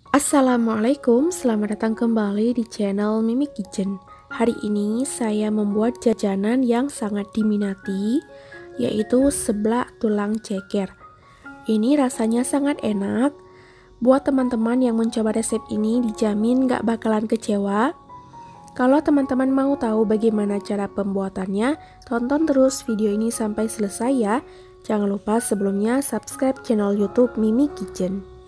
Assalamualaikum, selamat datang kembali di channel Mimi Kitchen. Hari ini saya membuat jajanan yang sangat diminati, yaitu seblak tulang ceker. Ini rasanya sangat enak. Buat teman-teman yang mencoba resep ini dijamin gak bakalan kecewa. Kalau teman-teman mau tahu bagaimana cara pembuatannya, tonton terus video ini sampai selesai ya. Jangan lupa sebelumnya subscribe channel YouTube Mimi Kitchen.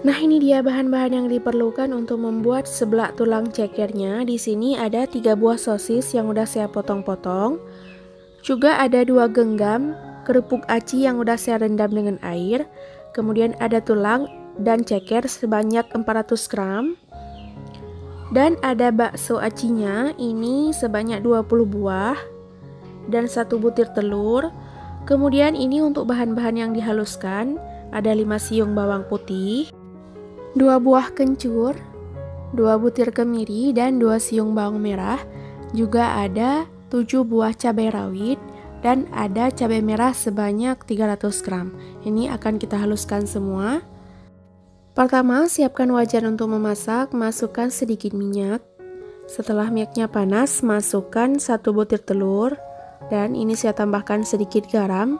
Nah, ini dia bahan-bahan yang diperlukan untuk membuat seblak tulang cekernya. Di sini ada 3 buah sosis yang udah saya potong-potong. Juga ada 2 genggam kerupuk aci yang udah saya rendam dengan air. Kemudian ada tulang dan ceker sebanyak 400 gram. Dan ada bakso acinya, ini sebanyak 20 buah. Dan 1 butir telur. Kemudian ini untuk bahan-bahan yang dihaluskan, ada 5 siung bawang putih, 2 buah kencur, 2 butir kemiri, dan 2 siung bawang merah. Juga ada 7 buah cabai rawit, dan ada cabai merah sebanyak 300 gram. Ini akan kita haluskan semua. Pertama, siapkan wajan untuk memasak, masukkan sedikit minyak. Setelah minyaknya panas, masukkan 1 butir telur, dan ini saya tambahkan sedikit garam.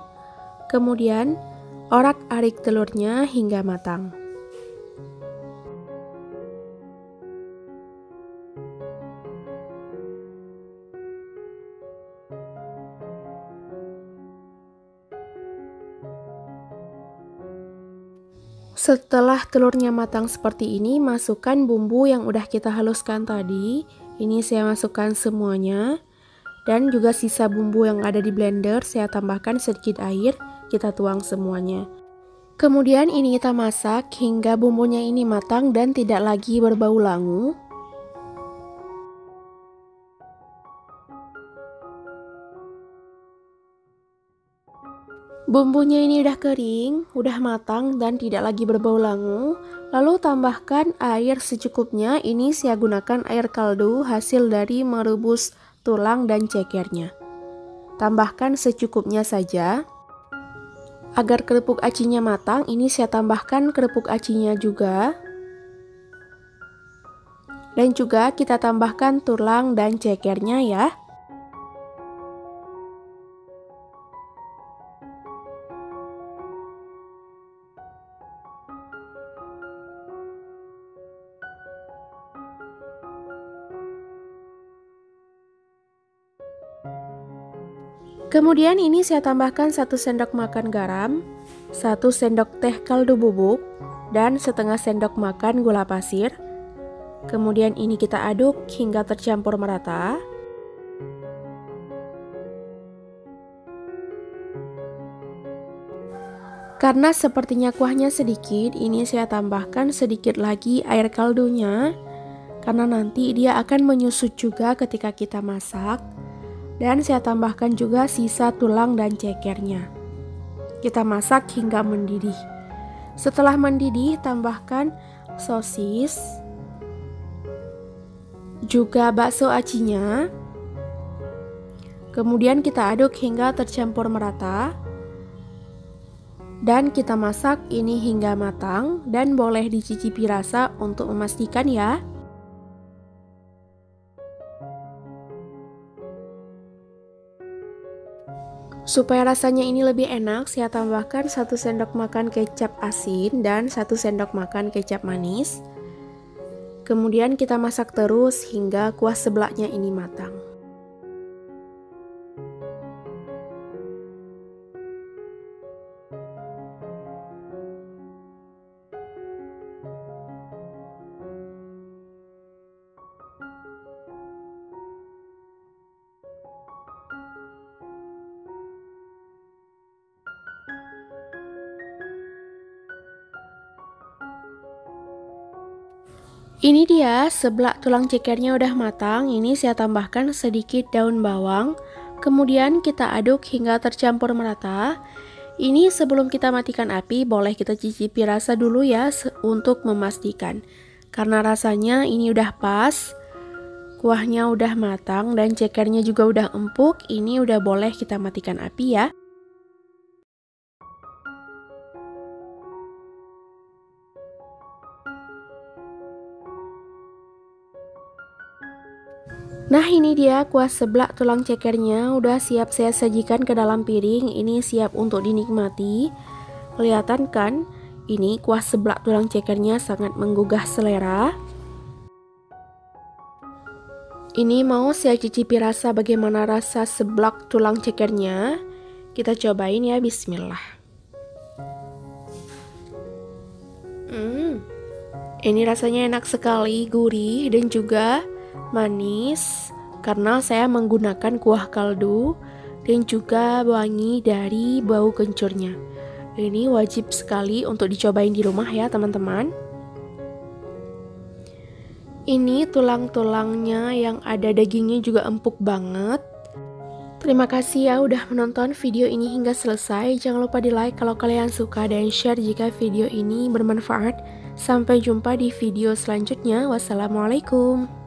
Kemudian, orak-arik telurnya hingga matang. Setelah telurnya matang seperti ini, masukkan bumbu yang udah kita haluskan tadi. Ini saya masukkan semuanya. Dan juga sisa bumbu yang ada di blender, saya tambahkan sedikit air, kita tuang semuanya. Kemudian ini kita masak hingga bumbunya ini matang dan tidak lagi berbau langu. Bumbunya ini udah kering, udah matang dan tidak lagi berbau langu. Lalu tambahkan air secukupnya. Ini saya gunakan air kaldu hasil dari merebus tulang dan cekernya. Tambahkan secukupnya saja. Agar kerupuk acinya matang, ini saya tambahkan kerupuk acinya juga. Dan juga kita tambahkan tulang dan cekernya ya. Kemudian ini saya tambahkan 1 sendok makan garam, 1 sendok teh kaldu bubuk, dan setengah sendok makan gula pasir. Kemudian ini kita aduk hingga tercampur merata. Karena sepertinya kuahnya sedikit, ini saya tambahkan sedikit lagi air kaldunya. Karena nanti dia akan menyusut juga ketika kita masak. Dan saya tambahkan juga sisa tulang dan cekernya. Kita masak hingga mendidih. Setelah mendidih, tambahkan sosis, juga bakso acinya. Kemudian kita aduk hingga tercampur merata. Dan kita masak ini hingga matang dan boleh dicicipi rasa untuk memastikan ya. Supaya rasanya ini lebih enak, saya tambahkan 1 sendok makan kecap asin dan 1 sendok makan kecap manis. Kemudian kita masak terus hingga kuah seblaknya ini matang. Ini dia seblak tulang cekernya udah matang. Ini saya tambahkan sedikit daun bawang. Kemudian kita aduk hingga tercampur merata. Ini sebelum kita matikan api, boleh kita cicipi rasa dulu ya untuk memastikan. Karena rasanya ini udah pas, kuahnya udah matang dan cekernya juga udah empuk, ini udah boleh kita matikan api ya. Nah, ini dia kuah seblak tulang cekernya udah siap saya sajikan ke dalam piring. Ini siap untuk dinikmati. Kelihatan kan? Ini kuah seblak tulang cekernya sangat menggugah selera. Ini mau saya cicipi rasa bagaimana rasa seblak tulang cekernya. Kita cobain ya, bismillah. Ini rasanya enak sekali, gurih dan juga manis karena saya menggunakan kuah kaldu dan juga wangi dari bau kencurnya. Ini wajib sekali untuk dicobain di rumah ya teman-teman. Ini tulang-tulangnya yang ada dagingnya juga empuk banget. Terima kasih ya udah menonton video ini hingga selesai. Jangan lupa di like kalau kalian suka dan share jika video ini bermanfaat. Sampai jumpa di video selanjutnya. Wassalamualaikum.